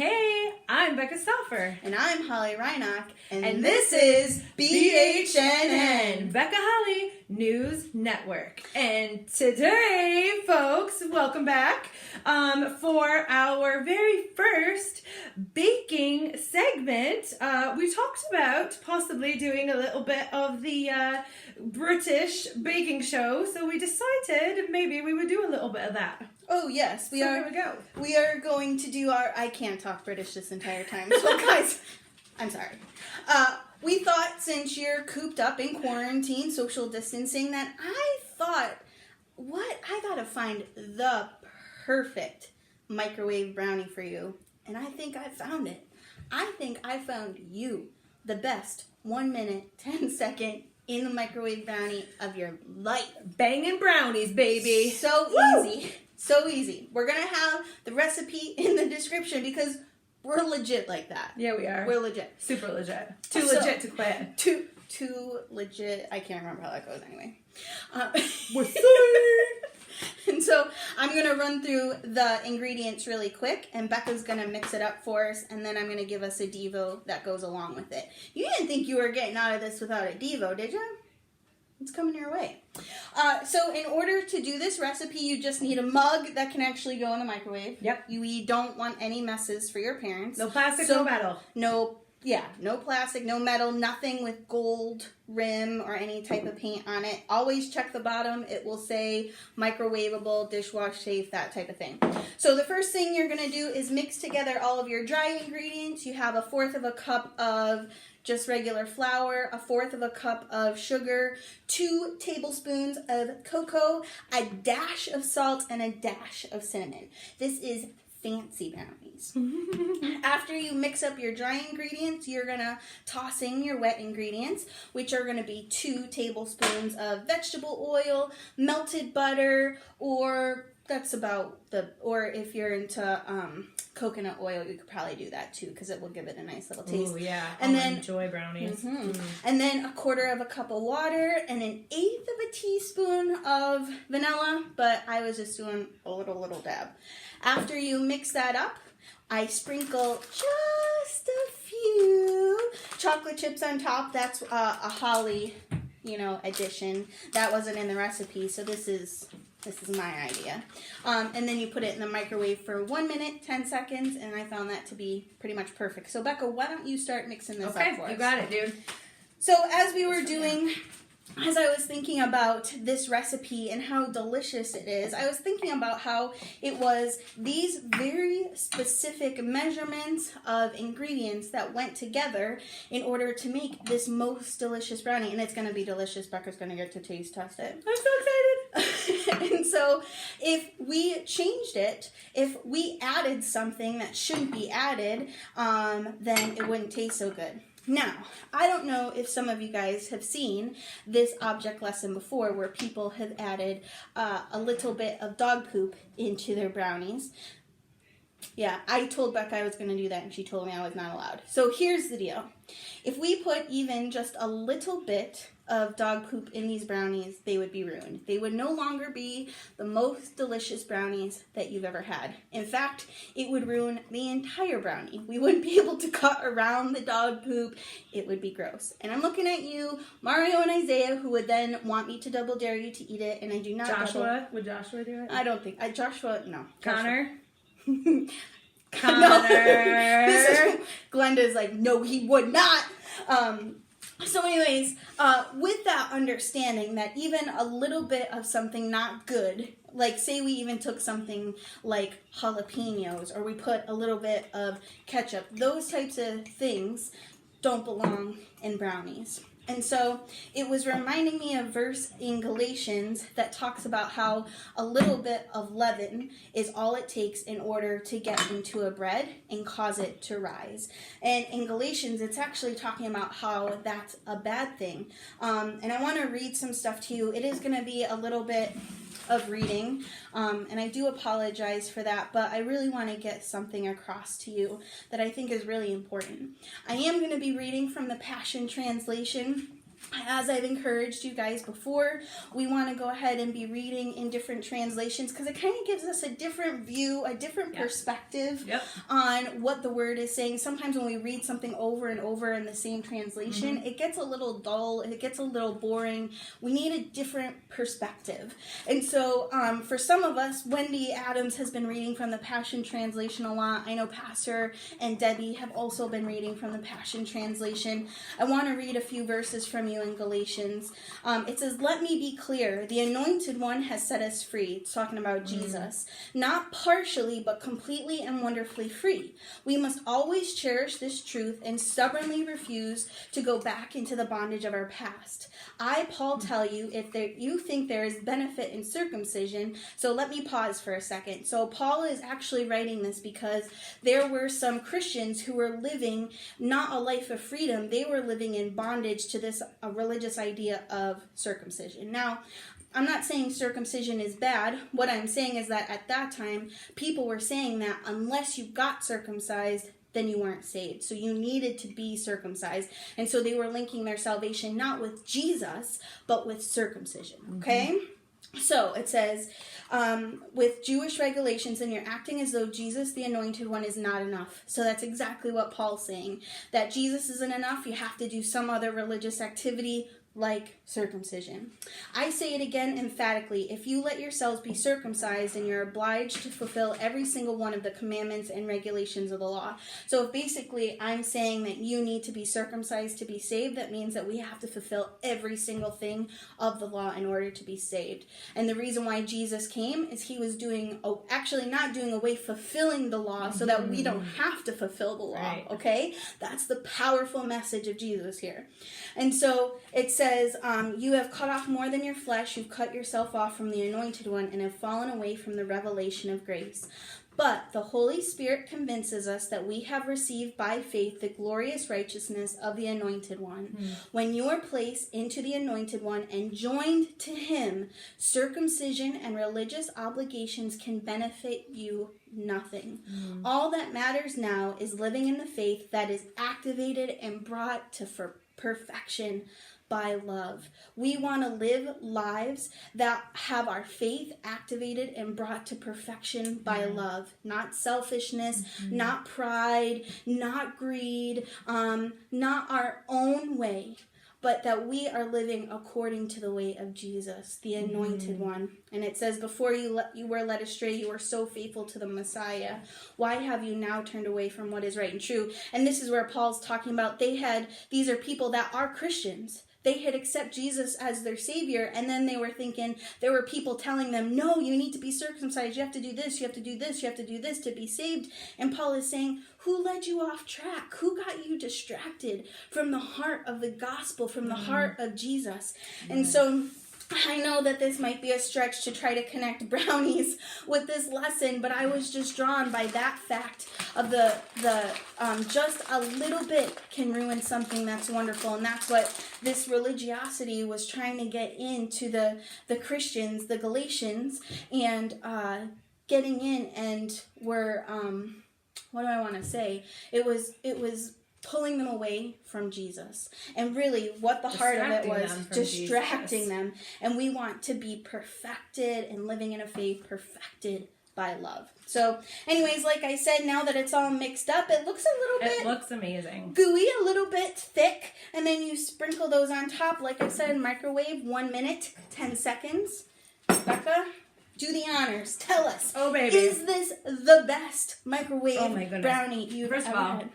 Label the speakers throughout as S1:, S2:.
S1: Hey, I'm Becca Stauffer.
S2: And I'm Holly Reinach.
S1: And this is BHNN, Becca Holly News Network. And today, folks, welcome back for our very first baking segment. We talked about possibly doing a little bit of the British baking show, so we decided maybe we would do a little bit of that.
S2: Oh, yes, we are.
S1: Here we go.
S2: We are going to do our... I can't talk British this entire time, so guys, I'm sorry. We thought since you're cooped up in quarantine, social distancing, that I gotta find the perfect microwave brownie for you. And I think I found it. I think I found you the best 1 minute, 10-second in the microwave brownie of your life.
S1: Banging brownies, baby.
S2: So
S1: Woo!
S2: easy. So easy. We're going to have the recipe in the description because we're legit like that.
S1: Yeah, we are.
S2: We're legit.
S1: Super legit. Too legit to quit.
S2: Too legit. I can't remember how that goes anyway.
S1: We're sorry.
S2: And so I'm going to run through the ingredients really quick, and Becca's going to mix it up for us, and then I'm going to give us a Devo that goes along with it. You didn't think you were getting out of this without a Devo, did you? It's coming your way. So in order to do this recipe, you just need a mug that can actually go in the microwave.
S1: Yep.
S2: You don't want any messes for your parents.
S1: No plastic, no metal.
S2: No plastic, no metal, nothing with gold rim or any type of paint on it. Always check the bottom. It will say microwavable, dishwash safe, that type of thing. So the first thing you're going to do is mix together all of your dry ingredients. You have 1/4 of a cup of just regular flour, 1/4 of a cup of sugar, 2 tablespoons of cocoa, a dash of salt, and a dash of cinnamon. This is fancy brownies. After you mix up your dry ingredients, you're going to toss in your wet ingredients, which are going to be 2 tablespoons of vegetable oil, melted butter, or that's about or if you're into coconut oil, you could probably do that too, because it will give it a nice little taste.
S1: Oh yeah,
S2: and then
S1: enjoy brownies.
S2: And then 1/4 of a cup of water and 1/8 of a teaspoon of vanilla, but I was just doing a little dab. After you mix that up, I sprinkle just a few chocolate chips on top. That's a Holly, addition. That wasn't in the recipe, so this is my idea. And then you put it in the microwave for 1 minute, 10 seconds, and I found that to be pretty much perfect. So, Becca, why don't you start mixing this up for us?
S1: Okay, you got it, dude.
S2: So, as I was thinking about this recipe and how delicious it is, I was thinking about how it was these very specific measurements of ingredients that went together in order to make this most delicious brownie. And it's going to be delicious. Becca's going to get to taste test it.
S1: I'm so excited.
S2: And so if we changed it, if we added something that shouldn't be added, then it wouldn't taste so good. Now, I don't know if some of you guys have seen this object lesson before where people have added a little bit of dog poop into their brownies. Yeah, I told Becca I was going to do that and she told me I was not allowed. So here's the deal. If we put even just a little bit of dog poop in these brownies, they would be ruined. They would no longer be the most delicious brownies that you've ever had. In fact, it would ruin the entire brownie. We wouldn't be able to cut around the dog poop. It would be gross. And I'm looking at you, Mario and Isaiah, who would then want me to double dare you to eat it, and I do not.
S1: Joshua? Would Joshua do it?
S2: I don't think. Joshua, no.
S1: Connor?
S2: No. Glenda's like, no, he would not. So anyways, with that understanding that even a little bit of something not good, like say we even took something like jalapenos or we put a little bit of ketchup, those types of things don't belong in brownies. And so it was reminding me of a verse in Galatians that talks about how a little bit of leaven is all it takes in order to get into a bread and cause it to rise. And in Galatians, it's actually talking about how that's a bad thing. And I want to read some stuff to you. It is going to be a little bit of reading, and I do apologize for that, but I really want to get something across to you that I think is really important. I am going to be reading from the Passion Translation, As I've encouraged you guys before, we want to go ahead and be reading in different translations because it kind of gives us a different view, a different perspective on what the word is saying. Sometimes when we read something over and over in the same translation, it gets a little dull, it gets a little boring. We need a different perspective. And so for some of us, Wendy Adams has been reading from the Passion Translation a lot. I know Pastor and Debbie have also been reading from the Passion Translation. I want to read a few verses from you in Galatians. It says, "Let me be clear. The Anointed One has set us free." It's talking about Jesus. "Not partially, but completely and wonderfully free. We must always cherish this truth and stubbornly refuse to go back into the bondage of our past. I, Paul, tell you, if you think there is benefit in circumcision," so let me pause for a second. So Paul is actually writing this because there were some Christians who were living not a life of freedom. They were living in bondage to this religious idea of circumcision. Now, I'm not saying circumcision is bad. What I'm saying is that at that time, people were saying that unless you got circumcised, then you weren't saved. So you needed to be circumcised. And so they were linking their salvation not with Jesus, but with circumcision. Okay? So it says, with Jewish regulations, and you're acting as though Jesus, the Anointed One, is not enough. So that's exactly what Paul's saying. That Jesus isn't enough. You have to do some other religious activity like circumcision. I say it again emphatically. If you let yourselves be circumcised, and you're obliged to fulfill every single one of the commandments and regulations of the law. So if basically I'm saying that you need to be circumcised to be saved, that means that we have to fulfill every single thing of the law in order to be saved. And the reason why Jesus came is he was not doing away, fulfilling the law so that we don't have to fulfill the law. Right. Okay? That's the powerful message of Jesus here. And so it says, you have cut off more than your flesh. You've cut yourself off from the Anointed One and have fallen away from the revelation of grace. But the Holy Spirit convinces us that we have received by faith the glorious righteousness of the Anointed One. When you are placed into the Anointed One and joined to him, circumcision and religious obligations can benefit you nothing. All that matters now is living in the faith that is activated and brought to perfection by love. We want to live lives that have our faith activated and brought to perfection by love. Not selfishness, not pride, not greed, not our own way, but that we are living according to the way of Jesus, the Anointed One. And it says, before you were led astray, you were so faithful to the Messiah. Why have you now turned away from what is right and true? And this is where Paul's talking about, these are people that are Christians. They had accepted Jesus as their Savior, and then they were thinking, there were people telling them, no, you need to be circumcised, you have to do this, you have to do this, you have to do this to be saved. And Paul is saying, who led you off track? Who got you distracted from the heart of the gospel, from the heart of Jesus? And so I know that this might be a stretch to try to connect brownies with this lesson, but I was just drawn by that fact of the just a little bit can ruin something that's wonderful. And that's what this religiosity was trying to get into the Christians, the Galatians, and getting in, and were, what do I want to say? It was pulling them away from Jesus. And really what the heart of it was, distracting them. And we want to be perfected and living in a faith perfected by love. So anyways, like I said, now that it's all mixed up, it looks a little bit...
S1: It looks amazing.
S2: Gooey, a little bit thick. And then you sprinkle those on top. Like I said, microwave, 1 minute, 10 seconds. Becca, do the honors. Tell us.
S1: Oh, baby.
S2: Is this the best microwave brownie you've ever had?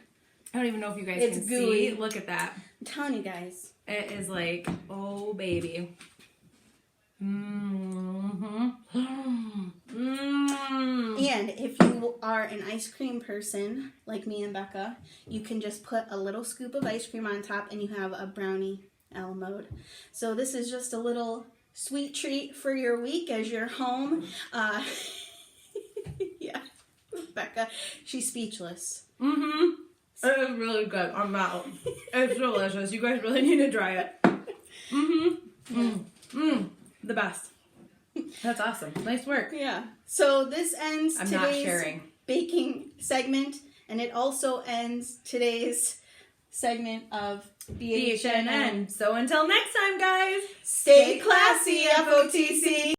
S1: I don't even know if you guys can see. Look at that.
S2: I'm telling you guys.
S1: It is like, oh, baby. And
S2: if you are an ice cream person, like me and Becca, you can just put a little scoop of ice cream on top and you have a brownie a la mode. So this is just a little sweet treat for your week as you're home. Yeah. Becca, she's speechless.
S1: It is really good. I'm out. It's delicious. You guys really need to try it. The best. That's awesome. Nice work.
S2: Yeah. So this ends today's baking segment, and it also ends today's segment of BHNN.
S1: BHNN. So until next time, guys,
S2: Stay classy, FOTC.